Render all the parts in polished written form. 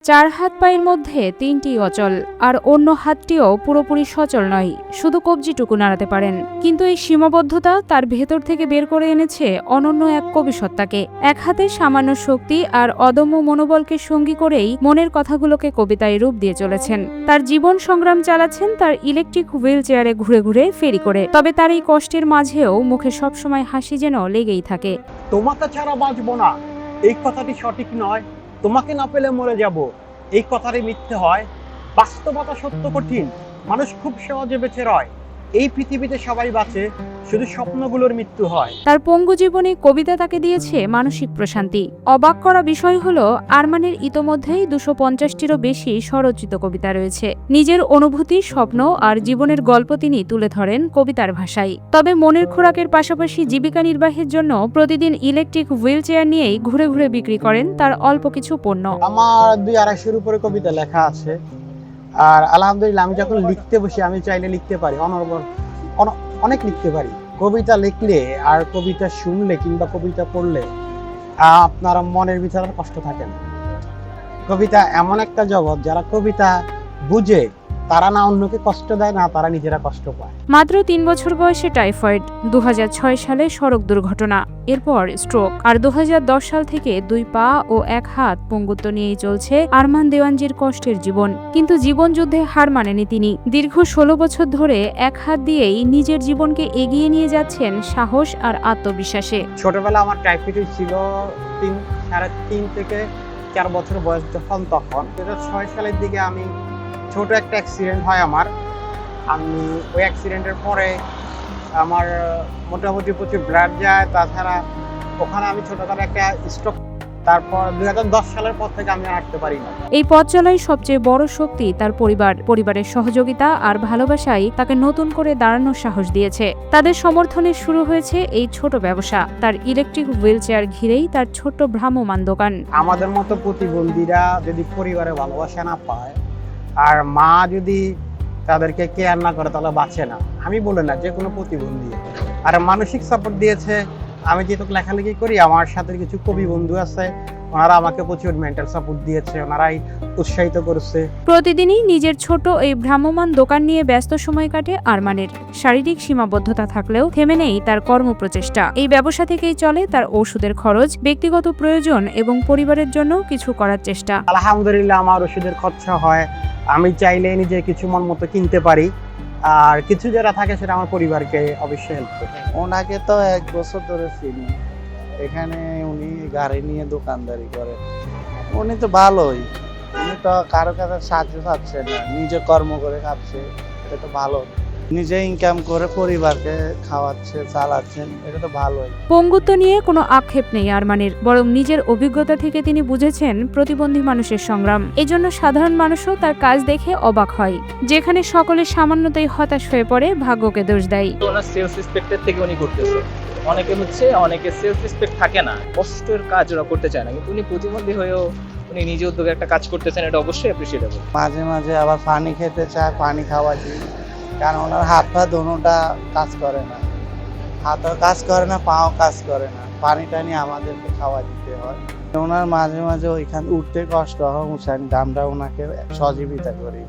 চার হাত পায়ের মধ্যে তিনটি অচল, আর অন্য হাতটিও পুরোপুরি সচল নয়, শুধু কবজিটুকু নাড়াতে পারেন। কিন্তু এই সীমাবদ্ধতা তার ভেতর থেকে বের করে এনেছে অনন্য এক কবিসত্তাকে। এক হাতে সামান্য শক্তি আর অদম্য মনোবলকে সঙ্গী করেই মনের কথাগুলোকে কবিতায় রূপ দিয়ে চলেছেন। তার জীবন সংগ্রাম চালাচ্ছেন তার ইলেকট্রিক হুইল চেয়ারে ঘুরে ঘুরে ফেরি করে। তবে তার এই কষ্টের মাঝেও মুখে সবসময় হাসি যেন লেগেই থাকে। তোমাকে ছাড়া বাঁচবো না, এই কথাটি সঠিক নয়। তোমাকে না পেলে মরে যাব, এই কথাটি মিথ্যে হয়। বাস্তবতা সত্য কঠিন, মানুষ খুব সহজে বেঁচে রয়। এই পৃথিবীতে সবাই বাঁচে, শুধু স্বপ্নগুলোর মৃত্যু হয়। তার পঙ্গু জীবনে কবিতা তাকে দিয়েছে মানসিক প্রশান্তি। অবাক করা বিষয় হলো, আরমানের ইতোমধ্যেই 250টিরও বেশি স্বরচিত কবিতা রয়েছে। নিজের অনুভূতি, স্বপ্ন আর জীবনের গল্প তিনি তুলে ধরেন কবিতার ভাষায়। তবে মনের খোরাকের পাশাপাশি জীবিকা নির্বাহের জন্য প্রতিদিন ইলেকট্রিক হুইল চেয়ার নিয়েই ঘুরে ঘুরে বিক্রি করেন তার অল্প কিছু পণ্য। আমার 200-250-এর উপরে কবিতা লেখা আছে। আর আলহামদুলিল্লাহ, আমি যখন লিখতে বসি আমি চাইলে লিখতে পারি, অনেক লিখতে পারি। কবিতা লিখলে আর কবিতা শুনলে কিংবা কবিতা পড়লে আপনার মনের ভিতরে কষ্ট থাকে না। কবিতা এমন একটা জগৎ, যারা কবিতা বুঝে তারা না অন্যকে কষ্ট দেয়, না তারা নিজেরা কষ্ট পায়। মাত্র 3 বছর বয়সে টাইফয়েড, 2006 সালে সড়ক দুর্ঘটনা, এরপর স্ট্রোক, আর 2010 সাল থেকে 2 পা ও 1 হাত পঙ্গুত্ব নিয়েই চলছে আরমান দেওয়ানজির কষ্টের জীবন। কিন্তু জীবন যুদ্ধে হার মানেনি তিনি। দীর্ঘ 16 বছর ধরে 1 হাত দিয়েই নিজের জীবনকে এগিয়ে নিয়ে যাচ্ছেন সাহস আর আত্মবিশ্বাসে। ছোটবেলা আমার টাইফয়েড ছিল 3 থেকে 4 বছর বয়স যখন, তখন 2006 সালের দিকে আমি ছোট একটা অ্যাক্সিডেন্ট হয় আমার। আমি ওই অ্যাক্সিডেন্টের পরে আমার মোটামুটি প্রচুর ব্লাড যায়। তাছাড়া ওখানে আমি ছোটখাটো একটা স্ট্রোক। তারপর 2010 সালের পর থেকে আমি হাঁটতে পারি না। এই পথ চলাই সবচেয়ে বড় শক্তি তার পরিবারের সহযোগিতা আর ভালোবাসাই তাকে নতুন করে দাঁড়ানোর সাহস দিয়েছে। তাদের সমর্থনে শুরু হয়েছে এই ছোট ব্যবসা। তার ইলেকট্রিক হুইল চেয়ার ঘিরেই তার ছোট্ট ভ্রাম্যমাণ দোকান। আমাদের মতো প্রতিবন্ধীরা যদি পরিবারে ভালোবাসা না পায় আর মা যদি তাদেরকে কেয়ার না করে, তাহলে বাঁচে না। আমি বলি না, যে কোনো প্রতিবন্ধী। আর মানসিক সাপোর্ট দিয়েছে। আমি যেহেতু লেখালেখি করি, আমার সাথে কিছু কবি বন্ধু আছে, ওনারা আমাকে প্রচুর মেন্টাল সাপোর্ট দিয়েছে, ওনারাই উৎসাহিত করেছে। প্রতিদিনই নিজের ছোট এই ভ্রাম্যমাণ দোকান নিয়ে ব্যস্ত সময় কাটে আরমানের। শারীরিক সীমাবদ্ধতা থাকলেও থেমে নেই তার কর্মপ্রচেষ্টা। এই ব্যবসা থেকেই চলে তার ওষুধের খরচ, ব্যক্তিগত প্রয়োজন এবং পরিবারের জন্য কিছু করার চেষ্টা। আলহামদুলিল্লাহ, আমার ওষুধের খরচা হয়। আমি চাইলে নিজে কিছু মন মতো কিনতে পারি, আর কিছু যেটা থাকে সেটা আমার পরিবারকে অবশ্যই হেল্প করে। ওনাকে তো 1 বছর ধরে চিনি। এখানে উনি গাড়ি নিয়ে দোকানদারি করে। উনি তো ভালোই, উনি তো কারো কাছে সাহায্য চাচ্ছে না, নিজে কর্ম করে খাচ্ছে। এটা তো ভালো, নিজে ইনকাম করে পরিবারকে খাওয়াচ্ছে, চালাচ্ছেন, এটা তো ভালোই। পঙ্গুত্ব নিয়ে কোনো আক্ষেপ নেই আরমানের, বরং নিজের অভিজ্ঞতা থেকে তিনি বুঝেছেন প্রতিবন্ধী মানুষের সংগ্রাম। এজন্য সাধারণ মানুষও তার কাজ দেখে অবাক হয়। যেখানে সকলে সামান্যতাই হতাশ হয়ে পড়ে, ভাগ্যকে দোষ দেয়। ওনার সেলফ রেসপেক্টের থেকে উনি করতেছে। অনেকে সেলফ রেসপেক্ট থাকে না, কষ্টের কাজ ওরা করতে চায় না, কিন্তু উনি প্রতিবন্ধী হয়েও উনি নিজে উদ্যোগে একটা কাজ করতেছেন, এটা অবশ্যই অ্যাপ্রিশিয়েটেবল। মাঝে মাঝে আবার পানি খেতে চায়, পানি খাওয়া দিই। কারণ ওনার হাত পা দোনোটা কাজ করে না, হাতও কাজ করে না, পাও কাজ করে না। পানি টানি আমাদেরকে খাওয়া দিতে হয়। ওনার মাঝে মাঝে ওইখান উঠতে কষ্ট হয়, উঠান আমরা ওনাকে সহযোগিতা করি।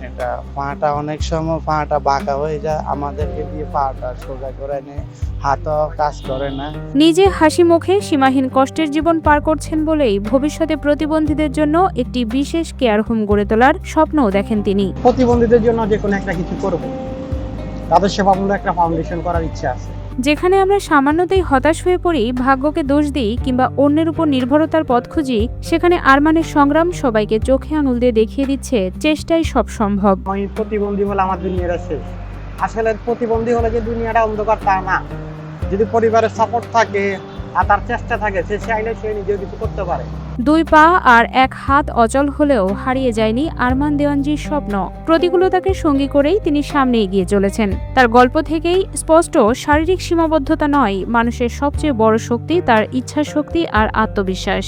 এটা পাটা অনেক সময় পাটা বাঁকা হয়ে যায়, আমাদেরকে দিয়ে পাটা সোজা করে নেয়, হাতও কাজ করে না। নিজে হাসি মুখে সীমাহীন কষ্টের জীবন পার করছেন বলেই ভবিষ্যতে প্রতিবন্ধীদের জন্য একটি বিশেষ কেয়ার হোম গড়ে তোলার স্বপ্নও দেখেন তিনি। প্রতিবন্ধীদের জন্য যে কোনো একটা কিছু করব, তাদের সেবামূলক একটা ফাউন্ডেশন করার ইচ্ছা আছে। যেখানে আমরা সামান্যতেই হতাশ হয়ে পড়ি, ভাগ্যকে দোষ দিই কিংবা অন্যের উপর নির্ভরতার পথ খুঁজি, সেখানে আরমানের সংগ্রাম সবাইকে চোখে আঙুল দিয়ে দেখিয়ে দিচ্ছে চেষ্টাই সব সম্ভব। আমি প্রতিবন্ধী হলে আমার দুনিয়াটা শেষ। আসলে প্রতিবন্ধী হলে যে দুনিয়াটা অন্ধকার তা না। যদি পরিবারের সাপোর্ট থাকে আর তার চেষ্টা থাকে, সে চাইলে সে নিজেও কিছু করতে পারে। 2 পা আর 1 হাত অচল হলেও হারিয়ে যায়নি আরমান দেওয়ানজির স্বপ্ন। প্রতিকূলতাকে সঙ্গী করেই তিনি সামনে এগিয়ে চলেছেন। তার গল্প থেকেই স্পষ্ট, শারীরিক সীমাবদ্ধতা নয়, মানুষের সবচেয়ে বড় শক্তি তার ইচ্ছাশক্তি আর আত্মবিশ্বাস।